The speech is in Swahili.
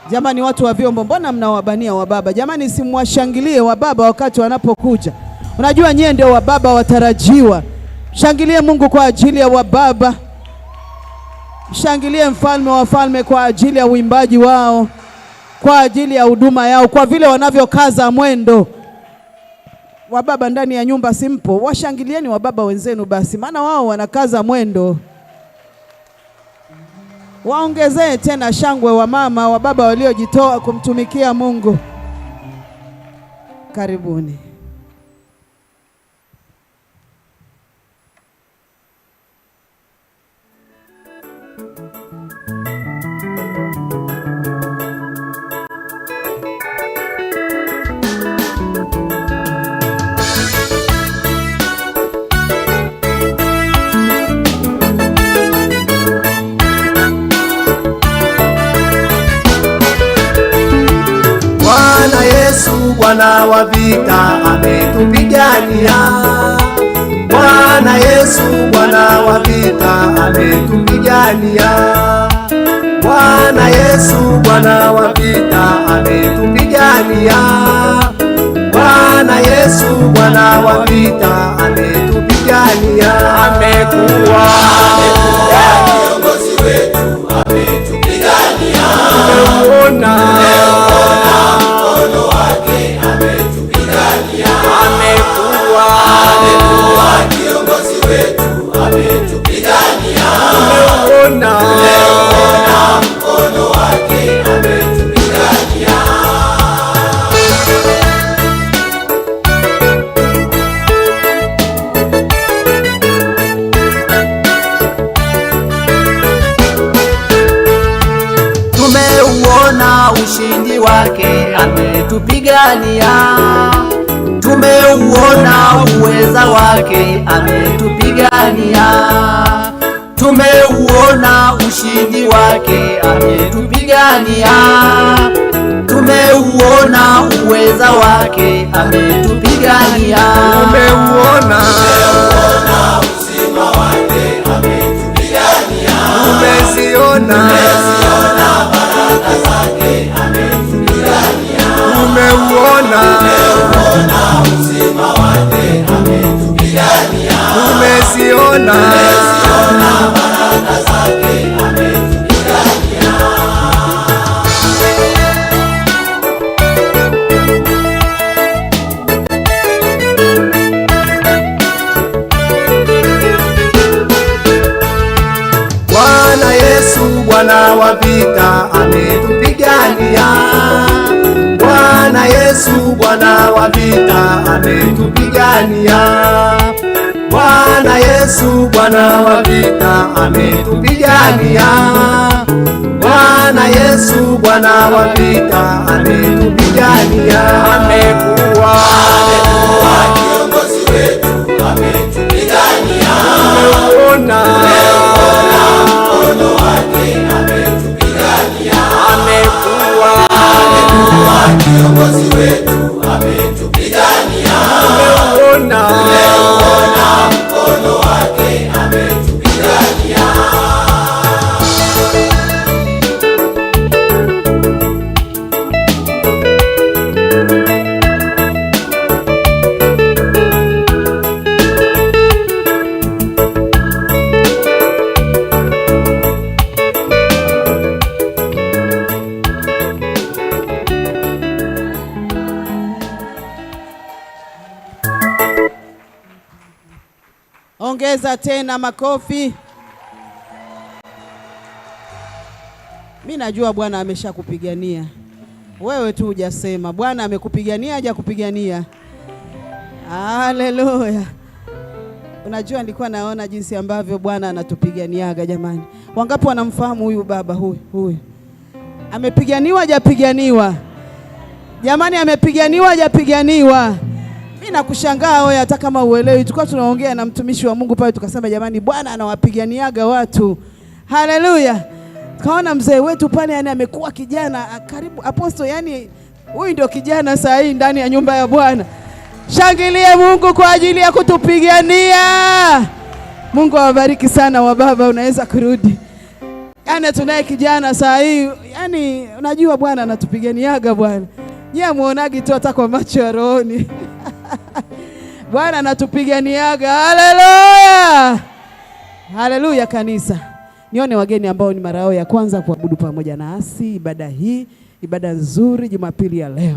Jamani watu wa vyombo, mbona mnawabania wababa? Jamani simwashangilie wababa wakati wanapokuja. Unajua nyie ndio wababa watarajiwa. Shangilie Mungu kwa ajili ya wababa. Shangilie mfalme wa falme kwa ajili ya uimbaji wao, kwa ajili ya huduma yao, kwa vile wanavyokaza mwendo. Wababa ndani ya nyumba simpo, washangilieni wababa wenzenu basi, maana wao wanakaza mwendo. Waongezee tena shangwe wa mama, wababa waliojitoa kumtumikia Mungu. Karibuni. Bwana wa vita ametupigania. Bwana Yesu, Bwana wa vita ametupigania. Bwana Yesu, Bwana wa vita ametupigania. Bwana Yesu, Bwana wa vita ametupigania. Amekuwa kiongozi wetu, ametupigania. Tumeona mkono wake, ametupigania. Amekuwa kiongozi wetu, ametupigania. Tumeona mkono wake, ametupigania. Tumeuona ushindi wake, ametupigania. Tumeuona uweza wake, ametupigania. Tumeuona ushindi wake, ametupigania. Tumeuona uweza wake, ametupigania. Tumeuona uzima wake, ametupigania. Tumeziona baraka zake, ametupigania. Tumeuona uzima wake, ametupigania. Tumeziona baraka zake, ametupigania. Bwana Yesu, Bwana wa vita ametupigania. Bwana Yesu, Bwana wa vita ametupigania. Bwana Yesu, Bwana wa vita ametupigania. Bwana Yesu, Bwana wa vita ametupigania. Amekuwa kiongozi wetu, ametupigania. Tumeona mkono wake, ametupigania. Amekuwa kiongozi wetu, ametupigania. Tumeona mkono wake, ametupigania. Ongeza tena makofi. Mimi najua Bwana ameshakupigania. Wewe tu hujasema. Bwana amekupigania, hajakupigania. Haleluya. Unajua nilikuwa naona jinsi ambavyo Bwana anatupiganiaga jamani. Wangapi wanamfahamu huyu baba huyu? Amepiganiwa, hajapiganiwa? Jamani, amepiganiwa, hajapiganiwa? Mimi nakushangaa wewe, hata kama uelewi. Tulikuwa tunaongea na mtumishi wa Mungu pale, tukasema jamani, Bwana anawapiganiaga watu. Haleluya. Kaona mzee wetu pale, yani amekuwa kijana karibu apostle, yani huyu ndio kijana saa hii ndani ya nyumba ya Bwana. Shangilie Mungu kwa ajili ya kutupigania. Mungu awabariki sana wababa, unaweza kurudi. Yaani tunaye kijana saa hii, yaani unajua Bwana anatupiganiaga Bwana. Nyie muonagi tu hata kwa macho ya rohoni. Bwana anatupiganiaga. Haleluya! Haleluya kanisa. Nione wageni ambao ni mara yao ya kwanza kuabudu pamoja nasi ibada hii, ibada nzuri Jumapili ya leo.